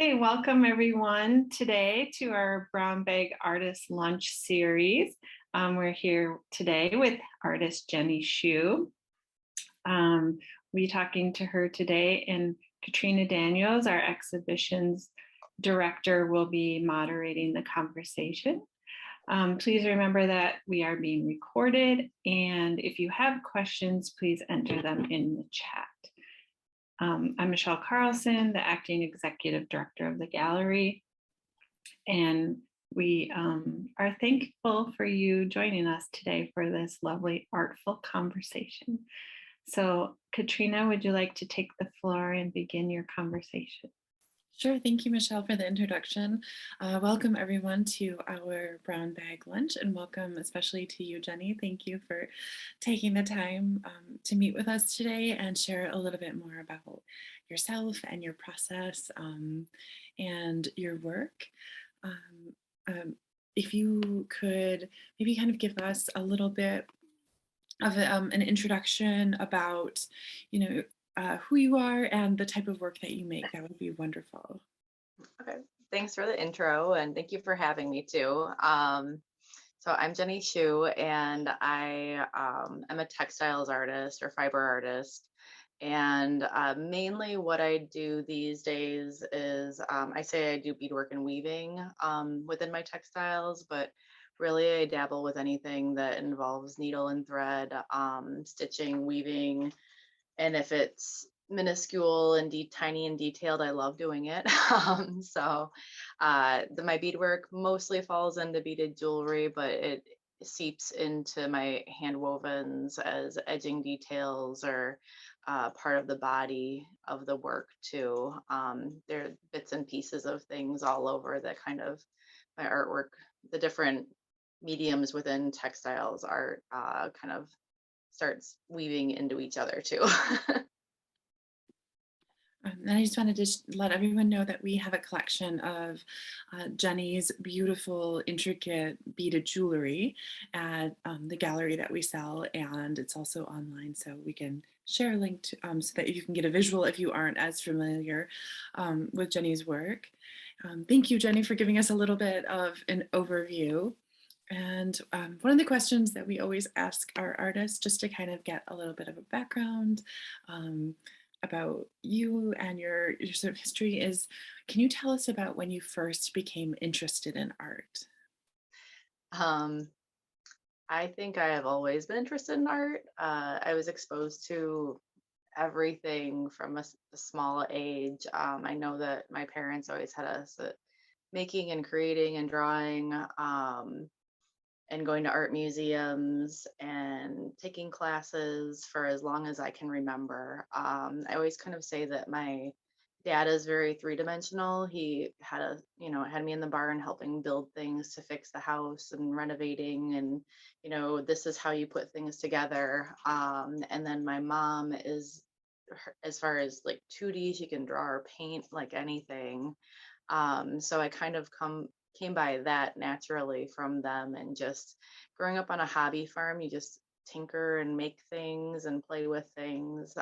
Hey, welcome everyone today to our Brown Bag Artist Lunch series. We're here today with artist Jenny Schu. We'll be talking to her today, and Katrina Daniels, our exhibitions director, will be moderating the conversation. Please remember that we are being recorded, and if you have questions, please enter them in the chat. I'm Michelle Carlson, the acting executive director of the gallery, and we are thankful for you joining us today for this lovely artful conversation. So, Katrina, would you like to take the floor and begin your conversation? Sure. Thank you, Michelle, for the introduction. Welcome, everyone, to our Brown Bag Lunch, and welcome especially to you, Jenny. Thank you for taking the time to meet with us today and share a little bit more about yourself and your process and your work. If you could maybe kind of give us a little bit of an introduction about, who you are and the type of work that you make, that would be wonderful. Okay, thanks for the intro and thank you for having me too. So I'm Jenny Schu and I am a textiles artist or fiber artist. And mainly what I do these days is I say I do beadwork and weaving within my textiles, but really I dabble with anything that involves needle and thread, stitching, weaving, and if it's minuscule and tiny and detailed, I love doing it. My beadwork mostly falls into beaded jewelry, but it seeps into my hand wovens as edging details or part of the body of the work too. There are bits and pieces of things all over that kind of my artwork, the different mediums within textiles art kind of starts weaving into each other too. And I just wanted to let everyone know that we have a collection of Jenny's beautiful, intricate beaded jewelry at the gallery that we sell, and it's also online, so we can share a link to, so that you can get a visual if you aren't as familiar with Jenny's work. Thank you, Jenny, for giving us a little bit of an overview. And one of the questions that we always ask our artists, just to kind of get a little bit of a background about you and your sort of history, is, can you tell us about when you first became interested in art? um, I think I have always been interested in art. I was exposed to everything from a small age. I know that my parents always had us making and creating and drawing. And going to art museums and taking classes for as long as I can remember. I always kind of say that my dad is very three-dimensional. He had me in the barn helping build things to fix the house and renovating, and this is how you put things together. And then my mom is, as far as like 2D, she can draw or paint like anything. So I kind of came by that naturally from them, and just growing up on a hobby farm, you just tinker and make things and play with things.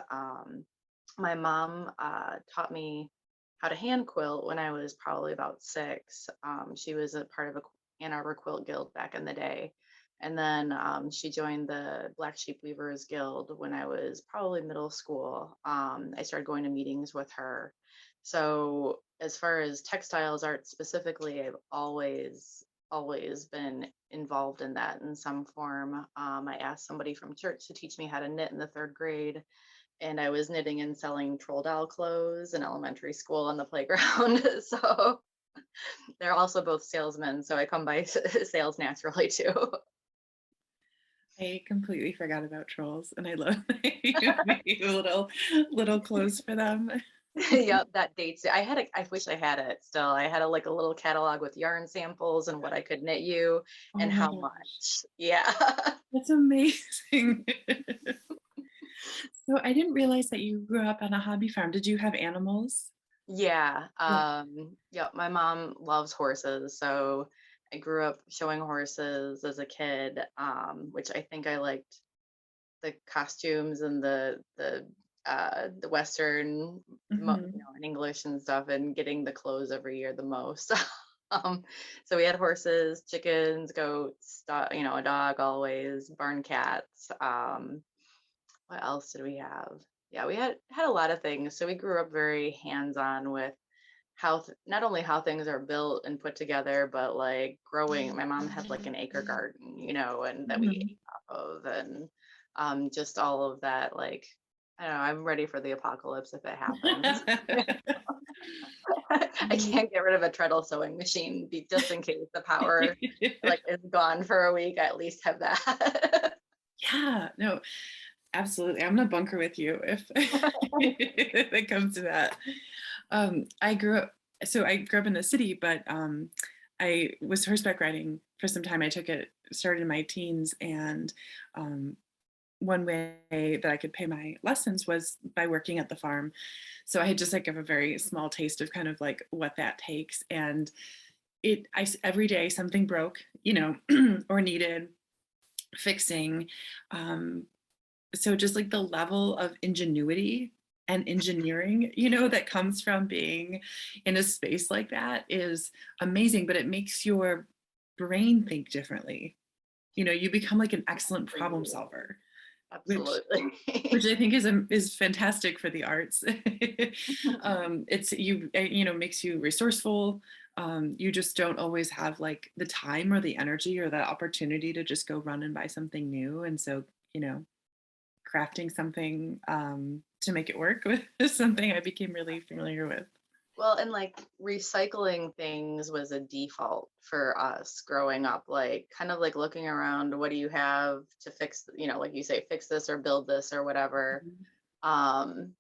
My mom taught me how to hand quilt when I was probably about 6. She was a part of a Ann Arbor Quilt Guild back in the day. And then she joined the Black Sheep Weavers Guild when I was probably middle school. I started going to meetings with her. So as far as textiles art specifically, I've always been involved in that in some form. I asked somebody from church to teach me how to knit in the 3rd grade, and I was knitting and selling troll doll clothes in elementary school on the playground. So they're also both salesmen, so I come by sales naturally too. I completely forgot about trolls, and I love that you made little clothes for them. Yep, that dates it. I wish I had it still. I had a little catalog with yarn samples and what I could knit you Oh and my how gosh, much. Yeah. that's amazing. So I didn't realize that you grew up on a hobby farm. Did you have animals? Yeah. Yeah. Yeah, my mom loves horses, so I grew up showing horses as a kid, which I think I liked the costumes and the the Western, Mhm. in English and stuff, and getting the clothes every year the most. um, so we had horses, chickens, goats, a dog always, barn cats. What else did we have? Yeah, we had a lot of things. So we grew up very hands-on with how not only how things are built and put together, but like growing. My mom had like an acre garden, and that we Mhm. ate off of, and just all of that. Like, I don't know, I'm ready for the apocalypse if it happens. I can't get rid of a treadle sewing machine just in case the power like is gone for a week. I at least have that. Yeah, no, absolutely. I'm gonna bunker with you if if it comes to that. I grew up, so I grew up in the city, but I was horseback riding for some time. I took it, started in my teens, and um, one way that I could pay my lessons was by working at the farm. So I had just like a very small taste of kind of like what that takes. And every day something broke, or needed fixing. Um, so just like the level of ingenuity and engineering, that comes from being in a space like that is amazing, but it makes your brain think differently. You become like an excellent problem solver, which Absolutely. which I think is fantastic for the arts. It's makes you resourceful. You just don't always have like the time or the energy or the opportunity to just go run and buy something new, and so crafting something to make it work with is something I became really familiar with. Well, and like recycling things was a default for us growing up, like kind of like looking around, what do you have to fix, like you say, fix this or build this or whatever. Mhm. Um,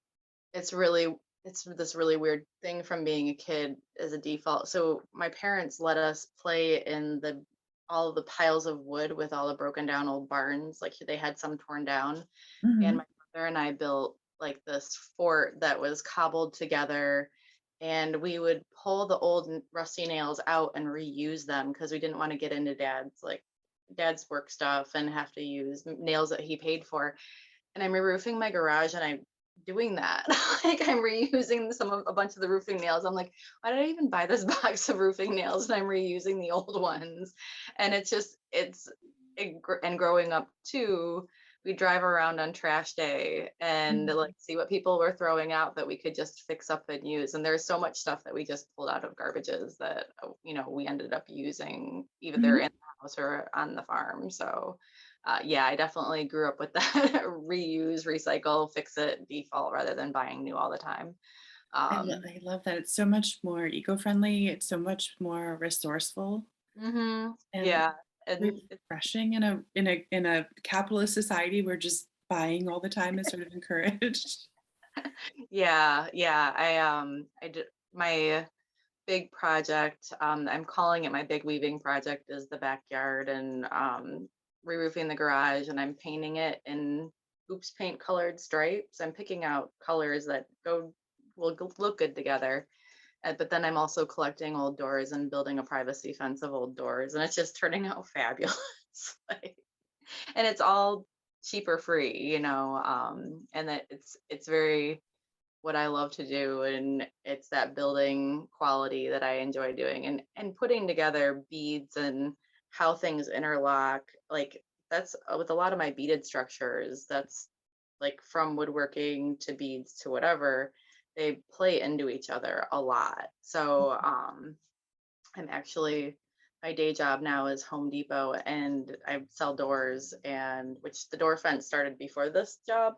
it's this really weird thing from being a kid as a default. So my parents let us play in the all of the piles of wood with all the broken down old barns. Like they had some torn down, and Mhm. my brother and I built like this fort that was cobbled together, and we would pull the old rusty nails out and reuse them because we didn't want to get into dad's work stuff and have to use nails that he paid for. And I'm re-roofing my garage, and I'm doing that. Like I'm reusing a bunch of the roofing nails. I'm like, why did I even buy this box of roofing nails? And I'm reusing the old ones. And and growing up too, we drive around on trash day and like Mhm. see what people were throwing out that we could just fix up and use. And there's so much stuff that we just pulled out of garbages that we ended up using either Mhm. in the house or on the farm. So yeah, I definitely grew up with that reuse, recycle, fix it default rather than buying new all the time. Um, I love that. It's so much more eco-friendly. It's so much more resourceful and yeah, and refreshing in a capitalist society where just buying all the time is sort of encouraged. yeah. I did my big project. I'm calling it my big weaving project. Is the backyard and re-roofing the garage, and I'm painting it in oops paint colored stripes. I'm picking out colors that look good together. But then I'm also collecting old doors and building a privacy fence of old doors, and it's just turning out fabulous. Like, and it's all cheap or free, and that it's very what I love to do, and it's that building quality that I enjoy doing, and putting together beads and how things interlock. Like that's with a lot of my beaded structures. That's like from woodworking to beads to whatever, they play into each other a lot. So I'm actually my day job now is Home Depot, and I sell doors, and which the door fence started before this job,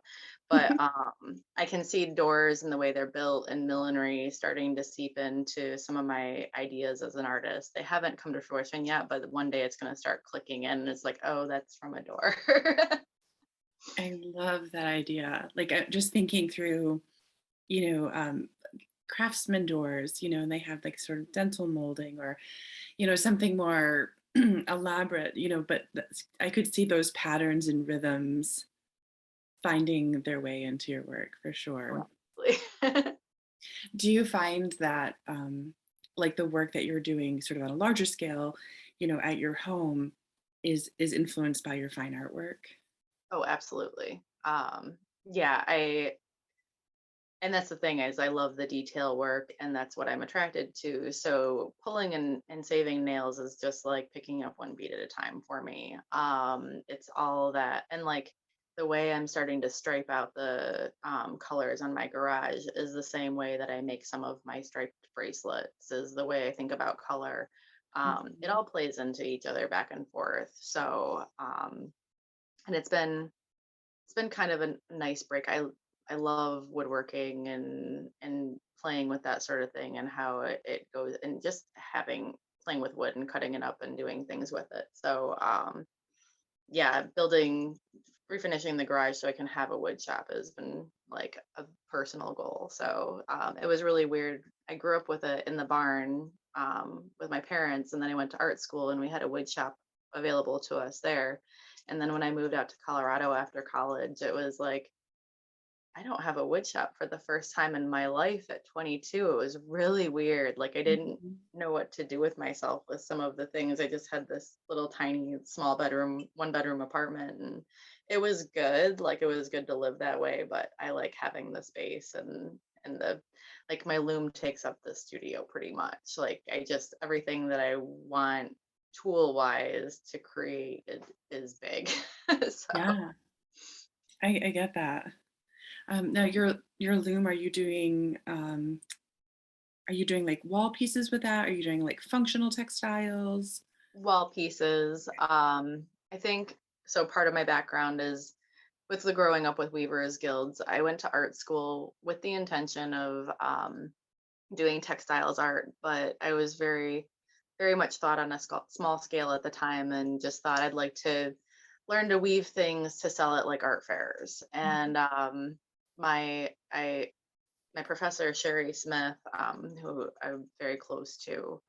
but I can see doors and the way they're built and millinery starting to seep into some of my ideas as an artist. They haven't come to fruition yet, but one day it's going to start clicking in, and it's like, oh, that's from a door. I love that idea. Like just thinking through, you know, um, craftsman doors, and they have like sort of dental molding or, something more elaborate, but I could see those patterns and rhythms finding their way into your work for sure. Do you find that like the work that you're doing sort of on a larger scale, at your home is influenced by your fine art work? Oh, absolutely. Yeah, and that's the thing is I love the detail work and that's what I'm attracted to. So pulling and saving nails is just like picking up one bead at a time for me. It's all that and like the way I'm starting to stripe out the colors on my garage is the same way that I make some of my striped bracelets, is the way I think about color. It Mhm. all plays into each other back and forth. So and it's been kind of a nice break. I love woodworking and playing with that sort of thing and how it goes and just having playing with wood and cutting it up and doing things with it. So yeah, building refinishing the garage so I can have a wood shop has been like a personal goal. So it was really weird. I grew up with it in the barn with my parents, and then I went to art school and we had a wood shop available to us there. And then when I moved out to Colorado after college, it was like I don't have a wood shop for the first time in my life at 22. It was really weird. Like I didn't Mhm. know what to do with myself with some of the things. I just had this little tiny small bedroom, one bedroom apartment, and it was good. Like it was good to live that way, but I like having the space and the like my loom takes up the studio pretty much. Like I just everything that I want tool wise to create is big. So Yeah, I get that. Now your loom, are you doing like wall pieces with that? Are you doing like functional textiles? wall pieces. I think so. Part of my background is with the growing up with Weavers Guilds. I went to art school with the intention of doing textiles art, but I was very much thought on a small scale at the time and just thought I'd like to learn to weave things to sell at like art fairs. Mhm. And my I my professor Sherry Smith, who I'm very close to,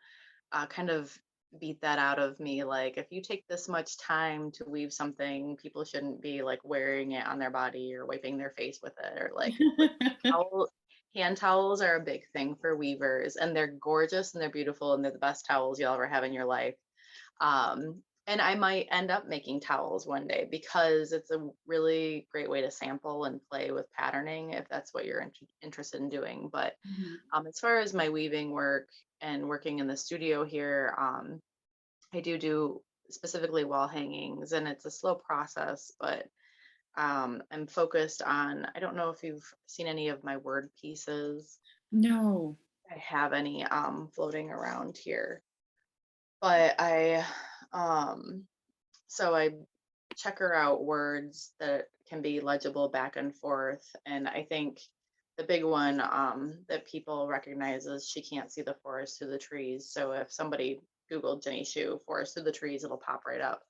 kind of beat that out of me. Like, if you take this much time to weave something, people shouldn't be like wearing it on their body or wiping their face with it, or like towel, hand towels are a big thing for weavers, and they're gorgeous and they're beautiful and they're the best towels you'll ever have in your life. And I might end up making towels one day because it's a really great way to sample and play with patterning if that's what you're interested in doing. But Mhm. as far as my weaving work and working in the studio here, I do specifically wall hangings, and it's a slow process, but I'm focused on. I don't know if you've seen any of my word pieces. No. I have any floating around here, but um, so I checker out words that can be legible back and forth. And I think the big one that people recognize is she can't see the forest through the trees. So if somebody Googled Jenny Schu, forest through the trees, it'll pop right up.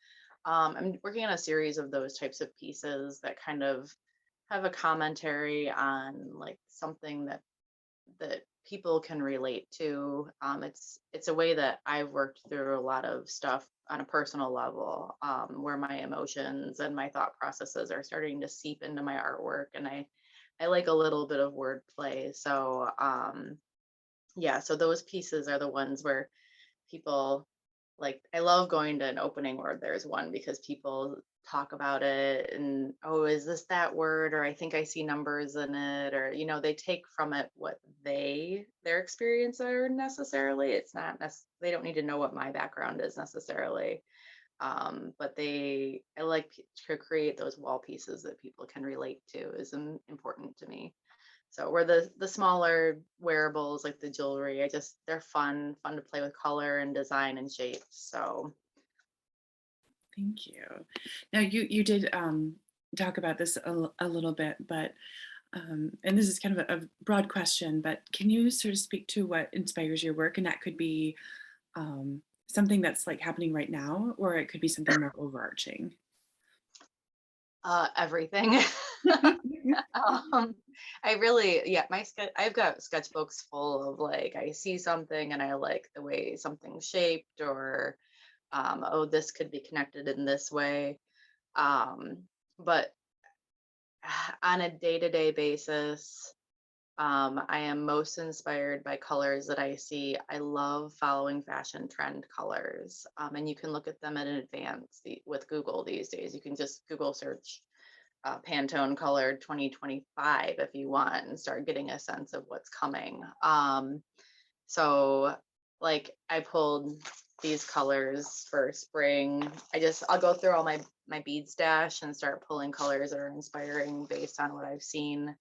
I'm working on a series of those types of pieces that kind of have a commentary on like something that people can relate to. It's a way that I've worked through a lot of stuff on a personal level, where my emotions and my thought processes are starting to seep into my artwork, and I like a little bit of wordplay. So yeah, so those pieces are the ones where people like I love going to an opening where there's one because people talk about it and oh is this that word or I think I see numbers in it or they take from it what their experience are necessarily. It's not they don't need to know what my background is necessarily. But I like to create those wall pieces that people can relate to is important to me. So where the smaller wearables like the jewelry, they're fun to play with color and design and shapes. So Thank you. Now you did talk about this a little bit, but and this is kind of a broad question, but can you sort of speak to what inspires your work? And that could be something that's like happening right now, or it could be something more overarching. everything. um, I really, yeah, I've got sketchbooks full of like I see something and I like the way something's shaped or oh this could be connected in this way. Um, but on a day-to-day basis, I am most inspired by colors that I see. I love following fashion trend colors, and you can look at them in advance with Google these days. You can just Google search Pantone color 2025 if you want, and start getting a sense of what's coming. So like I pulled these colors for spring. I'll go through all my bead stash and start pulling colors that are inspiring based on what I've seen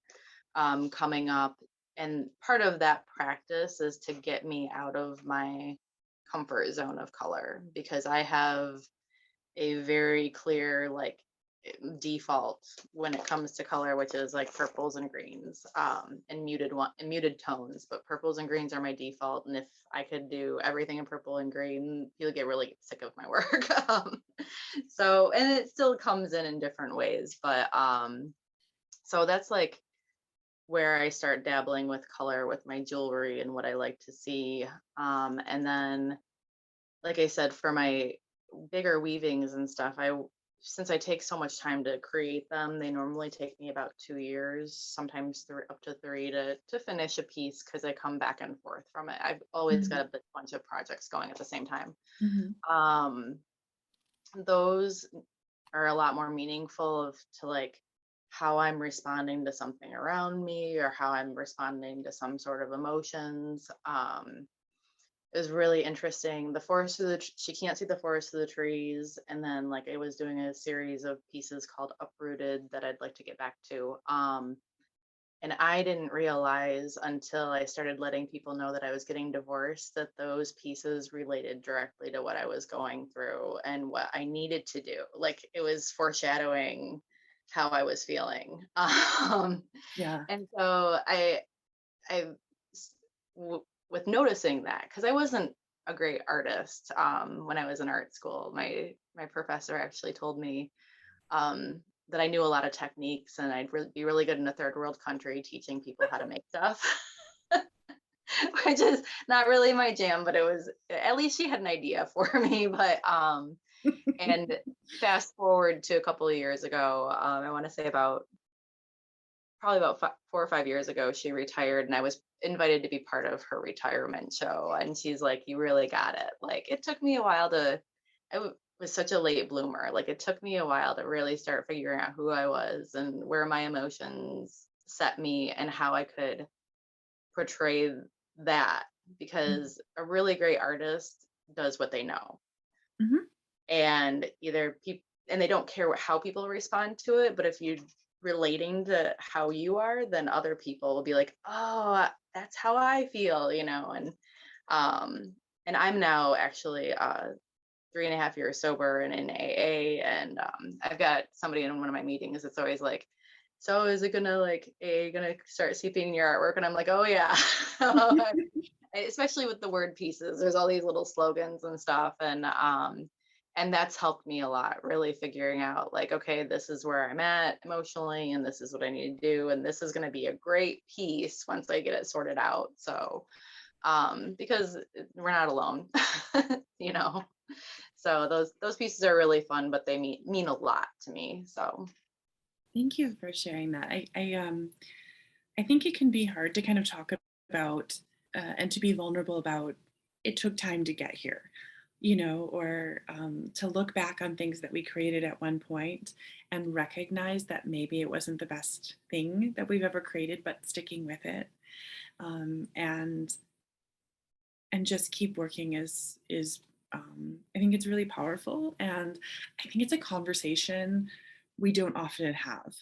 coming up. And part of that practice is to get me out of my comfort zone of color, because I have a very clear like default when it comes to color, which is like purples and greens, and muted tones. But purples and greens are my default, and if I could do everything in purple and green, you'll get really sick of my work. So, and it still comes in different ways, but so that's like where I start dabbling with color with my jewelry and what I like to see. And then, like I said, for my bigger weavings and stuff, since I take so much time to create them, they normally take me about 2 years, sometimes up to three to finish a piece, because I come back and forth from it. I've always Mhm. got a bunch of projects going at the same time. Mhm. Those are a lot more meaningful to like how I'm responding to something around me, or how I'm responding to some sort of emotions. It was really interesting. The forest of she can't see the forest of the trees, and then like I was doing a series of pieces called Uprooted that I'd like to get back to. And I didn't realize until I started letting people know that I was getting divorced that those pieces related directly to what I was going through and what I needed to do. Like it was foreshadowing how I was feeling. Yeah. And so I with noticing that, because I wasn't a great artist when I was in art school. My professor actually told me that I knew a lot of techniques, and I'd be really good in a third world country teaching people how to make stuff, which is not really my jam, but it was, at least she had an idea for me. But and fast forward to a couple of years ago, I want to say probably about 4 or 5 years ago, she retired, and I was invited to be part of her retirement show. And she's like, "You really got it." Like it took me a while was such a late bloomer. Like it took me a while to really start figuring out who I was and where my emotions set me and how I could portray that, because a really great artist does what they know. Mhm. And either people, and they don't care how people respond to it, but if you relating to how you are, then other people will be like, "Oh, that's how I feel," um and I'm now actually 3.5 years sober and in AA. And I've got somebody in one of my meetings that's always like, "So is it gonna like AA gonna start seeping your artwork?" And I'm like, "Oh yeah." Especially with the word pieces, there's all these little slogans and stuff. And that's helped me a lot, really figuring out like, okay, this is where I'm at emotionally, and this is what I need to do, and this is going to be a great piece once I get it sorted out. So because we're not alone. you know so those pieces are really fun, but they mean a lot to me. So Thank you for sharing that. I think it can be hard to kind of talk about and to be vulnerable about it took time to get here, or to look back on things that we created at one point and recognize that maybe it wasn't the best thing that we've ever created, but sticking with it, and just keep working is I think it's really powerful, and I think it's a conversation we don't often have.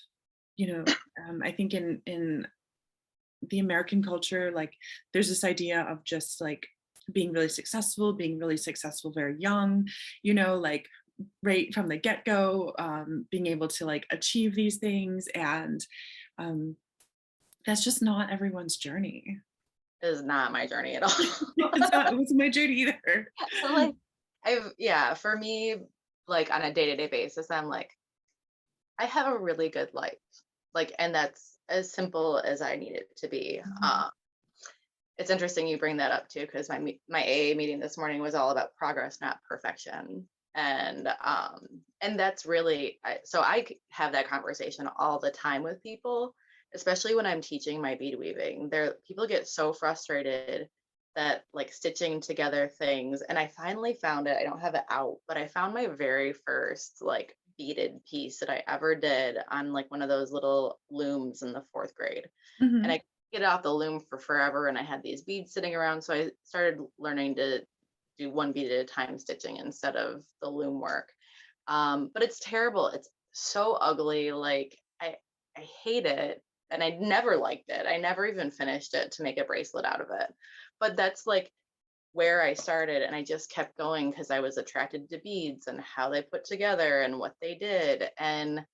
I think in the American culture, like there's this idea of just like being really successful very young, like right from the get-go, being able to like achieve these things. And um, that's just not everyone's journey. it is not my journey at all. It wasn't my journey either. Like yeah, for me, like on a day-to-day basis, I'm like, I have a really good life. Like, and that's as simple as I need it to be. Mhm. It's interesting you bring that up too, because my AA meeting this morning was all about progress, not perfection. And that's really so have that conversation all the time with people, especially when I'm teaching my bead weaving. People get so frustrated that like stitching together things, and I finally found it. I don't have it out, but I found my very first like beaded piece that I ever did on like one of those little looms in the 4th grade. And Mhm. I couldn't get it off the loom for forever. And I had these beads sitting around. So I started learning to do one bead at a time stitching instead of the loom work. But it's terrible. It's so ugly. Like I hate it. And I never liked it. I never even finished it to make a bracelet out of it. But that's like where I started, and I just kept going because I was attracted to beads and how they put together and what they did. And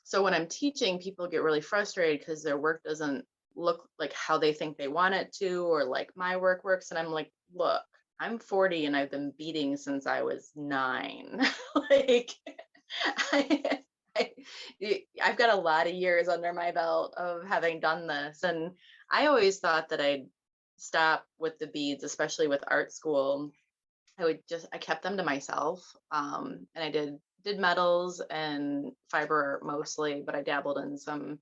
so when I'm teaching, people get really frustrated because their work doesn't look like how they think they want it to, or like my work works. And I'm like, look, I'm 40 and I've been beading since I was 9. Like, I, I, I've got a lot of years under my belt of having done this. And I always thought that I'd stop with the beads, especially with art school. I kept them to myself. And I did metals and fiber art mostly, but I dabbled in some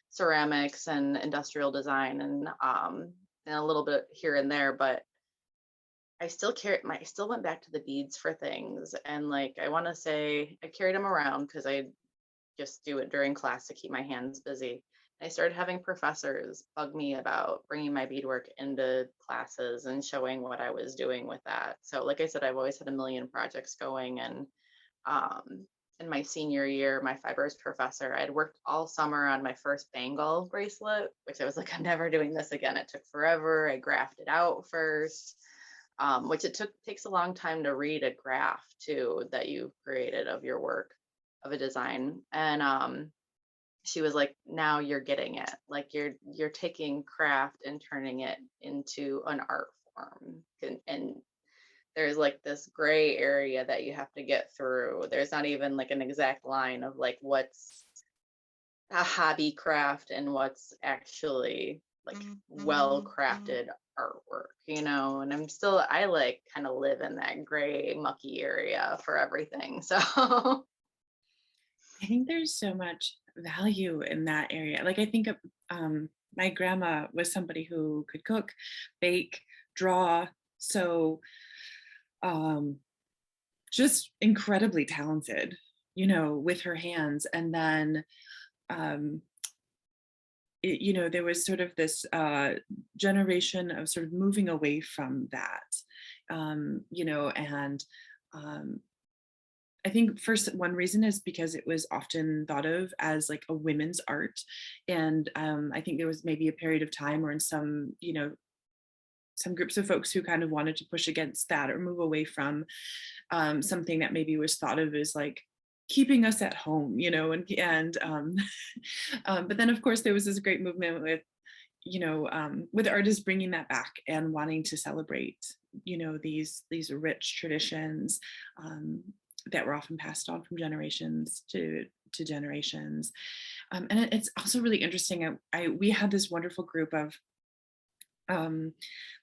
ceramics and industrial design and a little bit here and there. But I still went back to the beads for things. And like, I want to say I carried them around because I just do it during class to keep my hands busy. I started having professors bug me about bringing my beadwork into classes and showing what I was doing with that. So, like I said, I've always had a million projects going. And in my senior year, my fibers professor, I had worked all summer on my first bangle bracelet, which I was like, I'm never doing this again. It took forever. I graphed out first, which takes a long time to read a graph too that you've created of your work of a design. And she was like, now you're getting it. Like you're taking craft and turning it into an art form. And there's like this gray area that you have to get through. There's not even like an exact line of like what's a hobby craft and what's actually like well crafted artwork, and I like kind of live in that gray mucky area for everything. So I think there's so much value in that area. Like I think of my grandma was somebody who could cook, bake, draw, so um, just incredibly talented, with her hands. And then um, there was sort of this generation of sort of moving away from that, and um, I think first one reason is because it was often thought of as like a women's art, and I think there was maybe a period of time or in some groups of folks who kind of wanted to push against that or move away from something that maybe was thought of as like keeping us at home, and but then of course there was this great movement with artists bringing that back and wanting to celebrate these rich traditions that were often passed on from generations to generations. And it's also really interesting. We had this wonderful group of the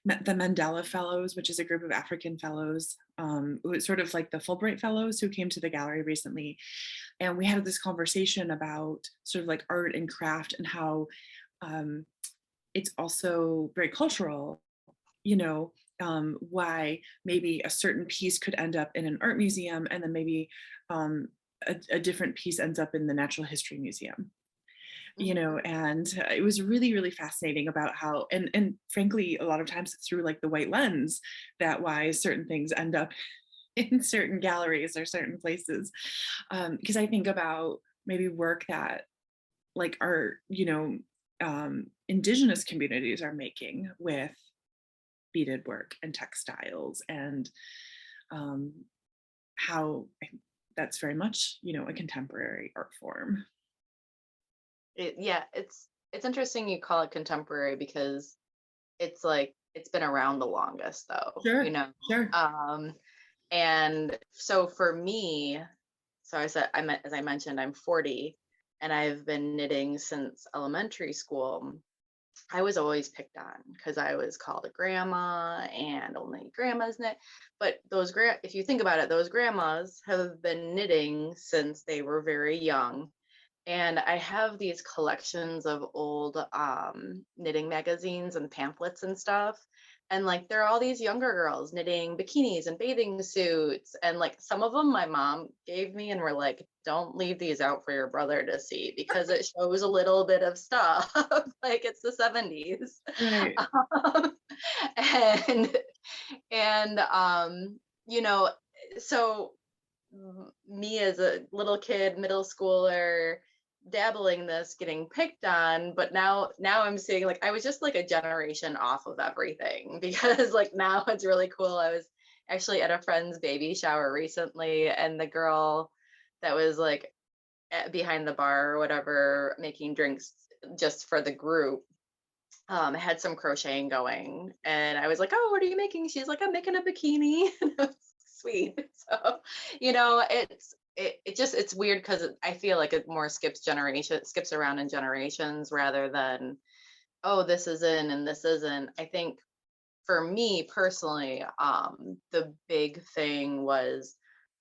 Mandela Fellows, which is a group of African fellows, who it's sort of like the Fulbright Fellows who came to the gallery recently. And we had this conversation about sort of like art and craft and how it's also very cultural, why maybe a certain piece could end up in an art museum and then maybe a different piece ends up in the Natural History Museum. And it was really, really fascinating about how, and frankly, a lot of times it's through like the white lens that why certain things end up in certain galleries or certain places. Because I think about maybe work that like our, indigenous communities are making with beaded work and textiles, and how that's very much, a contemporary art form. Yeah, it's interesting you call it contemporary because it's like it's been around the longest though, Sure, sure. And so for me, so as I mentioned, I'm 40 and I've been knitting since elementary school. I was always picked on because I was called a grandma and only grandmas knit. But if you think about it, those grandmas have been knitting since they were very young. And I have these collections of old knitting magazines and pamphlets and stuff And like there are all these younger girls knitting bikinis and bathing suits, and like some of them my mom gave me and were like, don't leave these out for your brother to see because it shows a little bit of stuff. Like it's the 70s. Right. Um, and you know, so me as a little kid, middle schooler, dabbling this, getting picked on, but now I'm seeing like I was just like a generation off of everything because like now it's really cool. I was actually at a friend's baby shower recently, and the girl that was like behind the bar or whatever making drinks just for the group had some crocheting going, and I was like, oh, what are you making? She's like, I'm making a bikini. And I was sweet. So it just it's weird because I feel like it more skips around in generations rather than, oh, this is in and this isn't. I think for me personally, the big thing was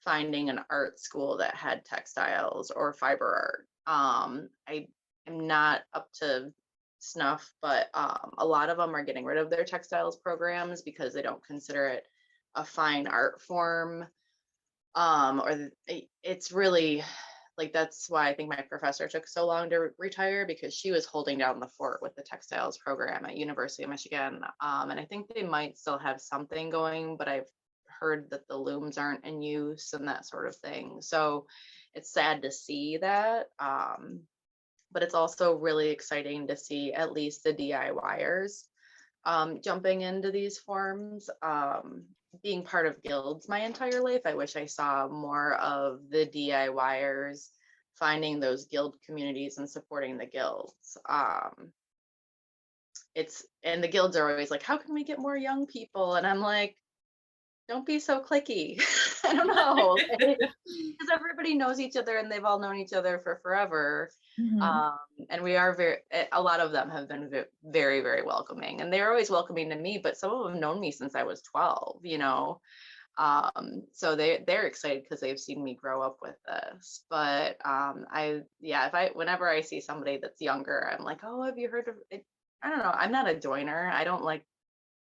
finding an art school that had textiles or fiber art. I am not up to snuff, but a lot of them are getting rid of their textiles programs because they don't consider it a fine art form. It's really like that's why I think my professor took so long to retire, because she was holding down the fort with the textiles program at University of Michigan. And I think they might still have something going, but I've heard that the looms aren't in use and that sort of thing. So it's sad to see that. But it's also really exciting to see at least the DIYers jumping into these forms. Being part of guilds my entire life, I wish I saw more of the DIYers finding those guild communities and supporting the guilds. And the guilds are always like, how can we get more young people? And I'm like, don't be so cliquey. I don't know, because everybody knows each other and they've all known each other for forever. Mhm. And we are a lot of them have been very, very welcoming, and they're always welcoming to me, but some of them have known me since I was 12, you know. So they're excited because they've seen me grow up with this. But whenever I see somebody that's younger, I'm like, oh, have you heard of it? I don't know. I'm not a joiner. I don't like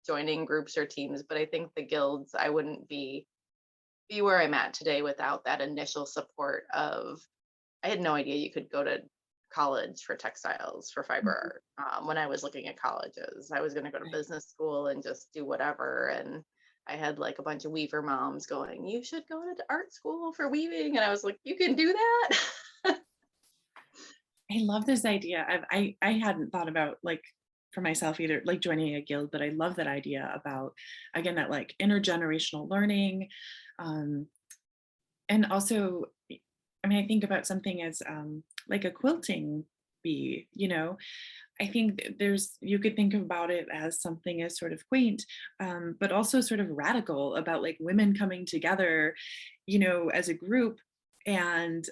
joining groups or teams, but I think the guilds, I wouldn't be where I'm at today without that initial support of, I had no idea you could go to college for textiles for fiber art. When I was looking at colleges, I was going to go to Right. business school and just do whatever. And I had like a bunch of weaver moms going, you should go to art school for weaving. And I was like, you can do that? I love this idea. I hadn't thought about like for myself either, like joining a guild, but I love that idea about, again, that like intergenerational learning. Um, and also, I mean, I think about something as like a quilting bee, you know. I think there's, you could think about it as something as sort of quaint, but also sort of radical about like women coming together, you know, as a group and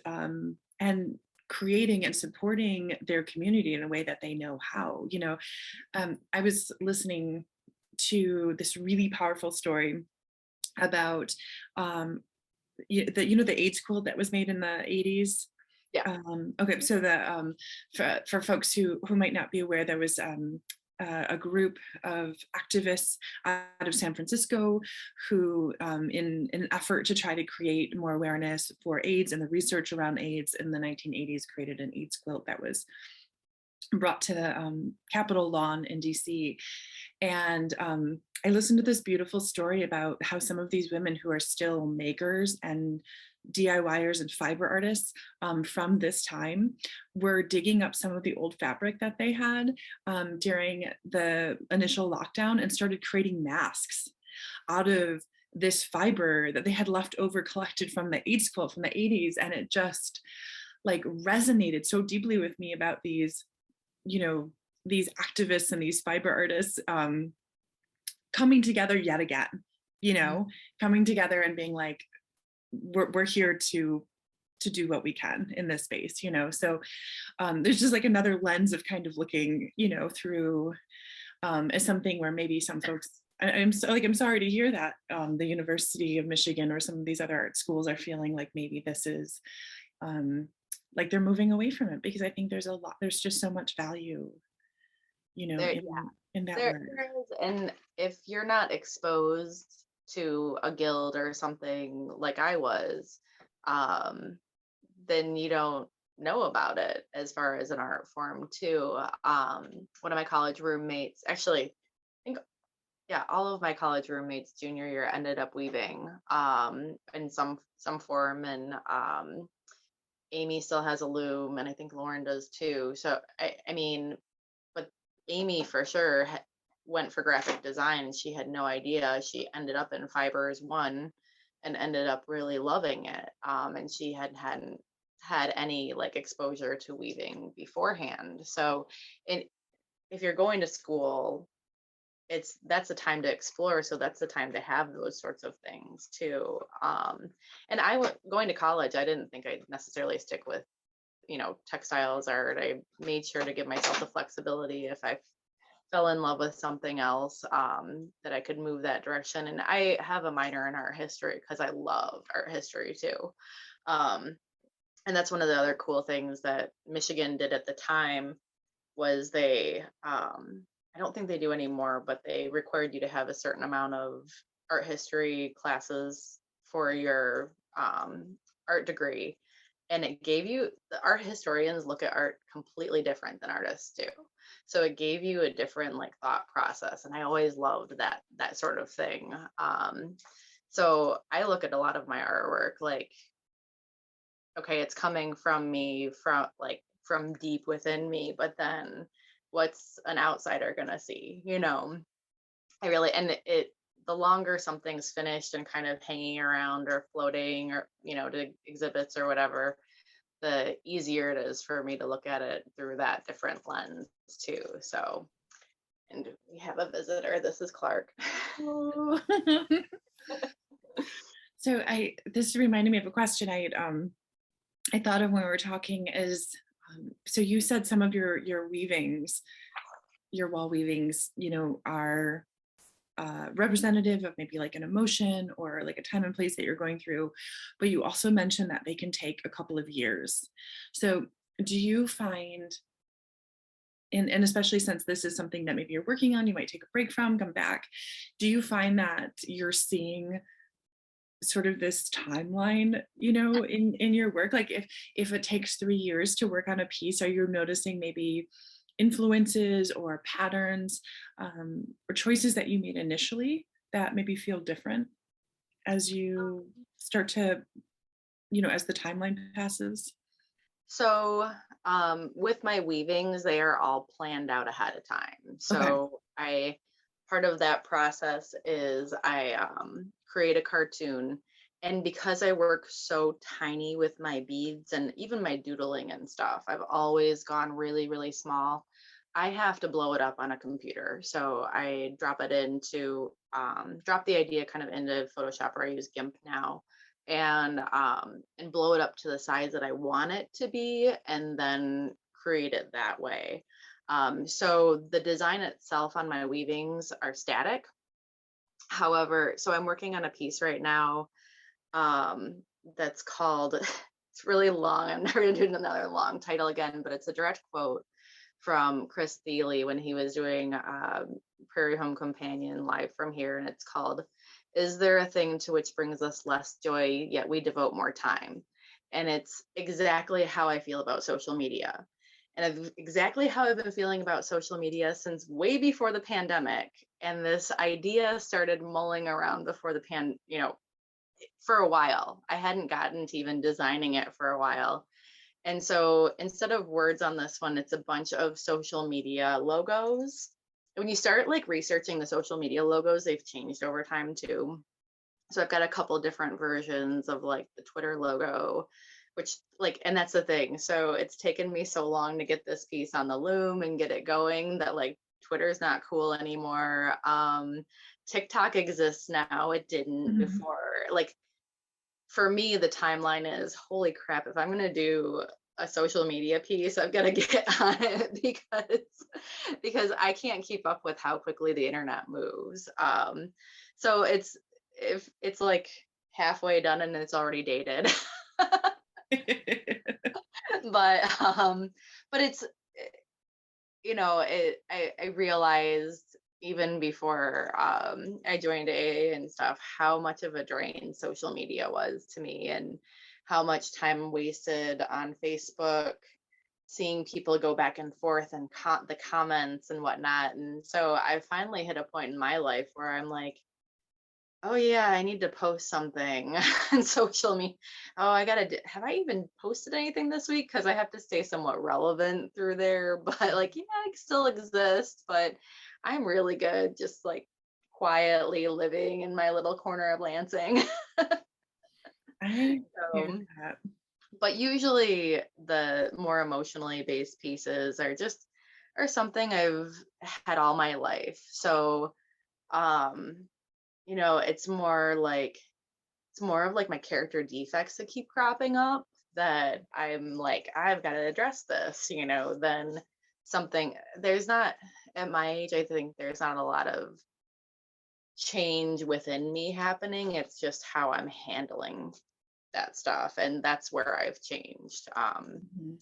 creating and supporting their community in a way that they know how, you know. I was listening to this really powerful story about the AIDS quilt that was made in the 80s. Yeah. Okay, so for folks who might not be aware, there was a group of activists out of San Francisco who, in an effort to try to create more awareness for AIDS and the research around AIDS in the 1980s, created an AIDS quilt that was brought to the Capitol lawn in DC. And I listened to this beautiful story about how some of these women who are still makers and DIYers and fiber artists from this time were digging up some of the old fabric that they had during the initial lockdown and started creating masks out of this fiber that they had left over collected from the AIDS quilt from the 80s. And it just like resonated so deeply with me about these, you know, these activists and these fiber artists coming together yet again, you know, coming together and being like, we're here to do what we can in this space, you know. So there's just like another lens of kind of looking, you know, through as something where maybe some folks, I'm sorry to hear that the University of Michigan or some of these other art schools are feeling like maybe this is like they're moving away from it, because I think there's just so much value, There, in that there work. is, and if you're not exposed to a guild or something like I was, um, then you don't know about it as far as an art form too. One of my college roommates, actually, I think, yeah, all of my college roommates junior year ended up weaving in some form, and Amy still has a loom, and I think Lauren does too. So I mean, but Amy for sure went for graphic design, and she had no idea. She ended up in Fibers One and ended up really loving it. And she hadn't had any like exposure to weaving beforehand. So if you're going to school, that's the time to explore. So that's the time to have those sorts of things too. And going to college, I didn't think I'd necessarily stick with textiles art. I made sure to give myself the flexibility if I fell in love with something else, that I could move that direction. And I have a minor in art history because I love art history too. Um, and that's one of the other cool things that Michigan did at the time was I don't think they do anymore, but they required you to have a certain amount of art history classes for your art degree. And it gave you, the art historians look at art completely different than artists do. So it gave you a different like thought process. And I always loved that sort of thing. So I look at a lot of my artwork like, okay, it's coming from me, from deep within me, but then what's an outsider gonna see? I really, and the longer something's finished and kind of hanging around or floating or to exhibits or whatever, the easier it is for me to look at it through that different lens too. So, and we have a visitor. This is Clark. Oh. So this reminded me of a question I thought of when we were talking is, so you said some of your weavings, your wall weavings, are representative of maybe like an emotion or like a time and place that you're going through, but you also mentioned that they can take a couple of years. So do you find, and especially since this is something that maybe you're working on, you might take a break from, come back, do you find that you're seeing sort of this timeline in your work? Like if it takes 3 years to work on a piece, are you noticing maybe influences or patterns, or choices that you made initially that maybe feel different as you start to, as the timeline passes? So, with my weavings, they are all planned out ahead of time. Okay. So, part of that process is I create a cartoon. And because I work so tiny with my beads and even my doodling and stuff, I've always gone really, really small. I have to blow it up on a computer. So I drop drop the idea kind of into Photoshop, or I use GIMP now, and blow it up to the size that I want it to be, and then create it that way. So the design itself on my weavings are static. However, so I'm working on a piece right now, that's called, it's really long. I'm never going to do another long title again, but it's a direct quote from Chris Thiele when he was doing Prairie Home Companion live from here. And it's called, "Is there a thing to which brings us less joy, yet we devote more time?" And it's exactly how I feel about social media. And exactly how I've been feeling about social media since way before the pandemic. And this idea started mulling around before for a while. I hadn't gotten to even designing it for a while. And so instead of words on this one, it's a bunch of social media logos. When you start like researching the social media logos, they've changed over time too. So I've got a couple different versions of like the Twitter logo, which and that's the thing. So it's taken me so long to get this piece on the loom and get it going that like Twitter's not cool anymore. TikTok exists now. It didn't Mhm. before. Like for me, the timeline is, holy crap, if I'm going to do a social media piece, I've got to get on it because I can't keep up with how quickly the internet moves. So if it's like halfway done and it's already dated. but but I realized even before I joined AA and stuff, how much of a drain social media was to me, and how much time wasted on Facebook seeing people go back and forth and the comments and whatnot. And so I finally hit a point in my life where I'm like, oh yeah, I need to post something on social media. Oh, have I even posted anything this week? Because I have to stay somewhat relevant through there. But like, yeah, I still exist, but I'm really good just like quietly living in my little corner of Lansing. I hear So, that. but usually the more emotionally based pieces are something I've had all my life. So, um, it's more of like my character defects that keep cropping up that I'm like, I've got to address this, then something there's not at my age, I think there's not a lot of change within me happening. It's just how I'm handling that stuff. And that's where I've changed Mhm.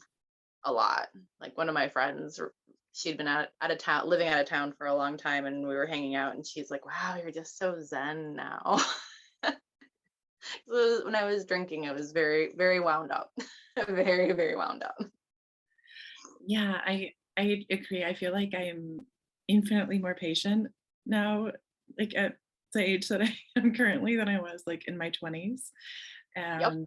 a lot. Like one of my friends, she'd been out of town, living out of town for a long time, and we were hanging out, and she's like, wow, you're just so zen now. When I was drinking, I was very, very wound up. Very, very wound up. Yeah, I agree. I feel like I'm infinitely more patient now, like at the age that I am currently than I was like in my 20s. Yep. And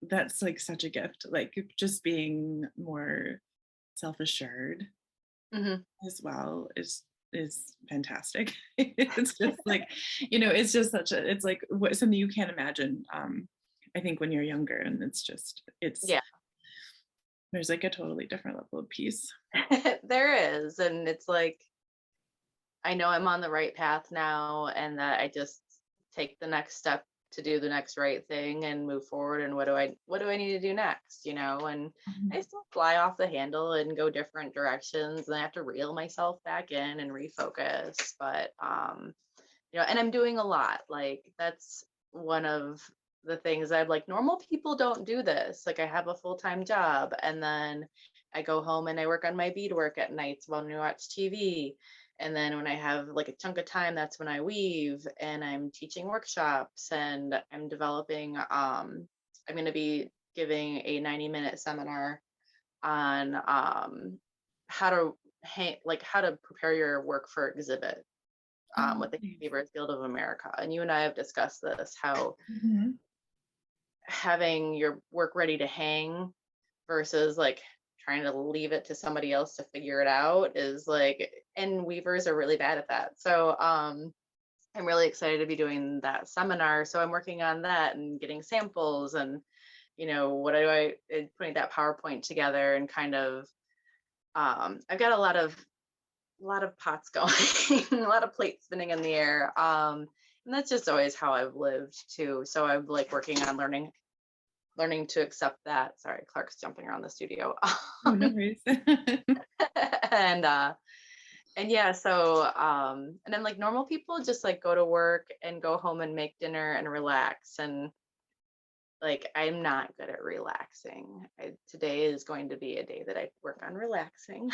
that's like such a gift, like just being more self-assured Hmm. as well is fantastic. It's just like, it's just such a, it's like something you can't imagine. I think when you're younger, and it's Yeah. there's like a totally different level of peace. There is. And it's like, I know I'm on the right path now, and that I just take the next step to do the next right thing and move forward. And what do I need to do next? And I Mhm. still fly off the handle and go different directions, and I have to reel myself back in and refocus. But and I'm doing a lot. Like that's one of the things I'm like, normal people don't do this. Like I have a full-time job, and then I go home and I work on my beadwork at nights while I watch TV. And then when I have like a chunk of time, that's when I weave, and I'm teaching workshops, and I'm developing I'm going to be giving a 90-minute seminar on how to how to prepare your work for exhibit Oh, with the nice. Weavers Guild of America. And you and I have discussed this, how Mhm. having your work ready to hang versus like trying to leave it to somebody else to figure it out is like, and weavers are really bad at that. So I'm really excited to be doing that seminar. So I'm working on that and getting samples, and what do putting that PowerPoint together, and kind of I've got a lot of pots going, a lot of plates spinning in the air. And that's just always how I've lived too. So I'm like working on learning to accept that. Sorry, Clark's jumping around the studio. Oh, no worries. and and yeah, so and then like normal people just like go to work and go home and make dinner and relax. And like I'm not good at relaxing. Today is going to be a day that I work on relaxing.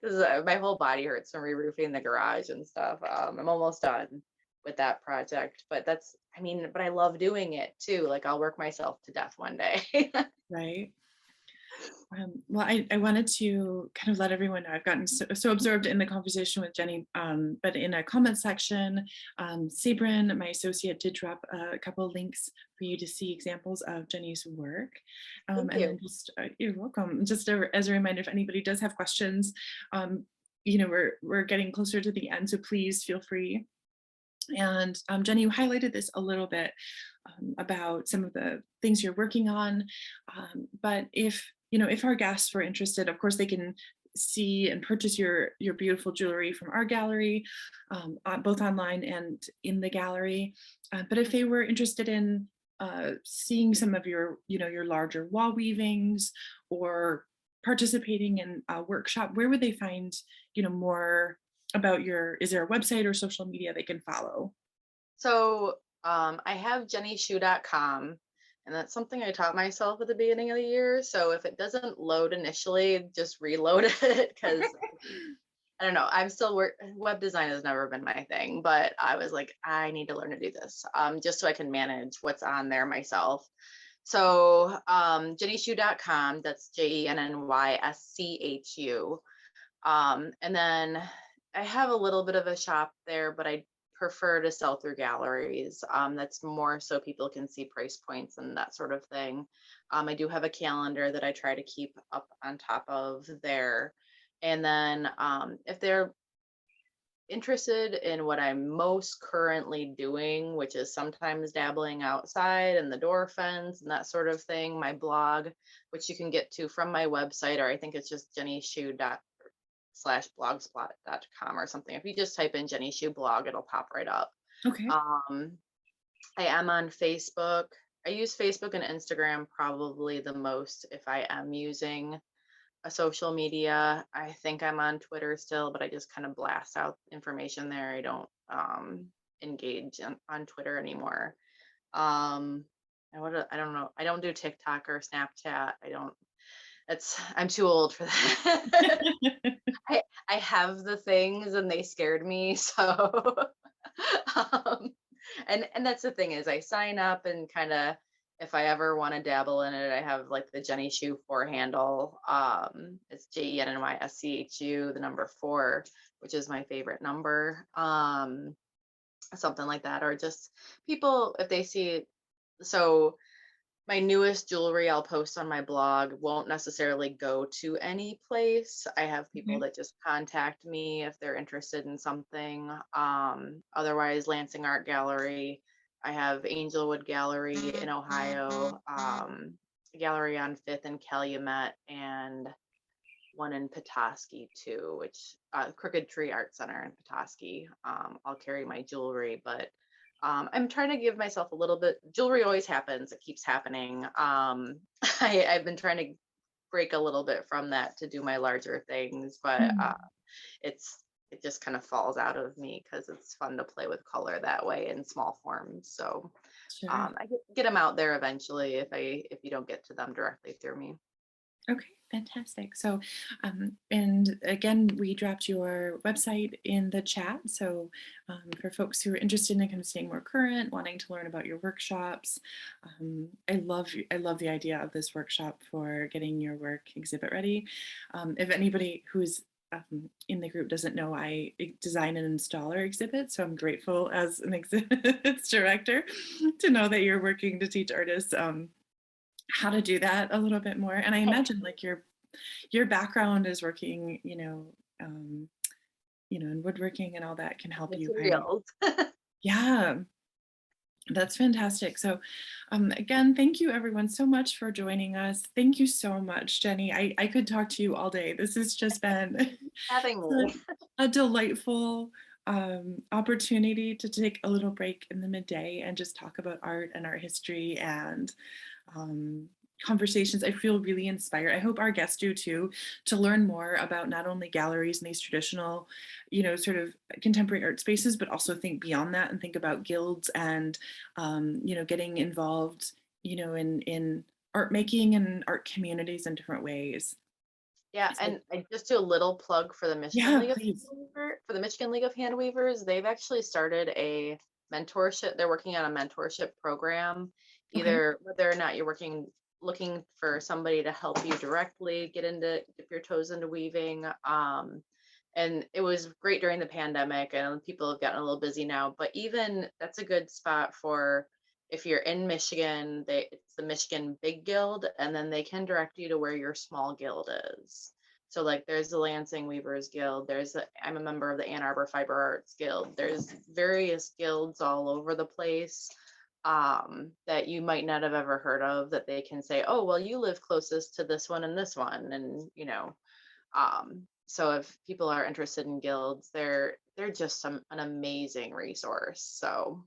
Because my whole body hurts from re-roofing the garage and stuff. I'm almost done with that project, but but I love doing it too. Like I'll work myself to death one day. Right. Well, I wanted to kind of let everyone know I've gotten so absorbed in the conversation with Jenny, but in a comment section, Sabrin, my associate, did drop a couple of links for you to see examples of Jenny's work. Thank And you. then you're welcome. Just as a reminder, if anybody does have questions, we're getting closer to the end, so please feel free. And Jenny, you highlighted this a little bit about some of the things you're working on. But if our guests were interested, of course, they can see and purchase your beautiful jewelry from our gallery, both online and in the gallery. But if they were interested in seeing some of your larger wall weavings, or participating in a workshop, where would they find more about is there a website or social media they can follow? So I have jennyschu.com, And that's something I taught myself at the beginning of the year. So if it doesn't load initially, just reload it because I don't know. I'm still web design has never been my thing, but I was like, I need to learn to do this just so I can manage what's on there myself. So jennyschu.com, that's JENNYSCHU. And then I have a little bit of a shop there, but I prefer to sell through galleries. That's more so people can see price points and that sort of thing. I do have a calendar that I try to keep up on top of there. And then if they're interested in what I'm most currently doing, which is sometimes dabbling outside and the door fence and that sort of thing, my blog, which you can get to from my website, or I think it's just jennyschu.blogspot.com or something. If you just type in Jenny Schu blog, it'll pop right up. Okay. I am on Facebook. I use Facebook and Instagram probably the most if I am using a social media. I think I'm on Twitter still, but I just kind of blast out information there. I don't engage on Twitter anymore. I don't know. I don't do TikTok or Snapchat. I'm too old for that. I have the things and they scared me. So and that's the thing is I sign up and kind of if I ever want to dabble in it, I have like the Jenny Schu 4 handle. It's JENNYSCHU, the number 4, which is my favorite number. Something like that. Or just people if they see it. So my newest jewelry I'll post on my blog won't necessarily go to any place. I have people that just contact me if they're interested in something. Otherwise, Lansing Art Gallery. I have Angelwood Gallery in Ohio, a gallery on 5th and Calumet, and one in Petoskey too, which Crooked Tree Art Center in Petoskey. I'll carry my jewelry, but I'm trying to give myself a little bit. Jewelry always happens; it keeps happening. I've been trying to break a little bit from that to do my larger things, but it just kind of falls out of me because it's fun to play with color that way in small forms. So Sure. I get them out there eventually if you don't get to them directly through me. Okay, fantastic. So, and again, we dropped your website in the chat. So, for folks who are interested in kind of staying more current, wanting to learn about your workshops, I love the idea of this workshop for getting your work exhibit ready. If anybody who's in the group doesn't know, I design and install our exhibit, so I'm grateful as an exhibits director to know that you're working to teach artists how to do that a little bit more. And I imagine like your background is working, in woodworking and all that can help you kind of, Materials. yeah, that's fantastic. So again, thank you everyone so much for joining us. Thank you so much, Jenny. I could talk to you all day. This has just been Having me. a delightful opportunity to take a little break in the midday and just talk about art and art history and conversations. I feel really inspired. I hope our guests do too, to learn more about not only galleries and these traditional, sort of contemporary art spaces, but also think beyond that and think about guilds and, getting involved, in art making and art communities in different ways. Yeah, So, and I just do a little plug for the yeah, please. Michigan League of Hand Weavers. They've actually started a mentorship. They're working on a mentorship program, Okay. either whether or not you're looking for somebody to help you directly dip your toes into weaving. And it was great during the pandemic, and people have gotten a little busy now, but even that's a good spot for if you're in Michigan, it's the Michigan Big Guild, and then they can direct you to where your small guild is. So like there's the Lansing Weavers Guild, I'm a member of the Ann Arbor Fiber Arts Guild. There's various guilds all over the place that you might not have ever heard of that they can say, oh, well, you live closest to this one and this one. And, so if people are interested in guilds, they're just an amazing resource. So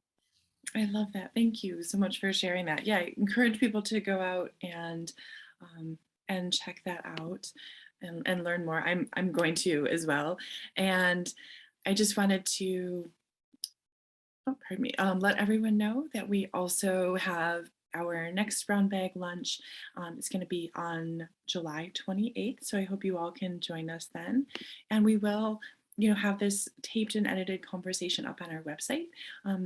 I love that. Thank you so much for sharing that. Yeah, I encourage people to go out and check that out and learn more. I'm going to as well. And I just wanted to, oh, pardon me, let everyone know that we also have our next brown bag lunch is going to be on July 28th. So I hope you all can join us then. And we will have this taped and edited conversation up on our website.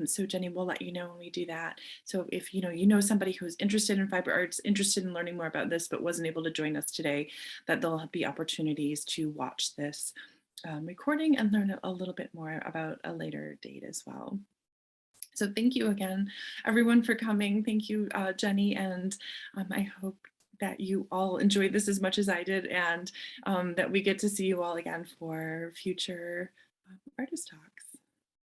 So Jenny will let you know when we do that. So if you know somebody who's interested in fiber arts, interested in learning more about this, but wasn't able to join us today, that there'll be opportunities to watch this recording and learn a little bit more about a later date as well. So thank you again, everyone, for coming. Thank you, Jenny, and I hope that you all enjoyed this as much as I did, and that we get to see you all again for future artist talks.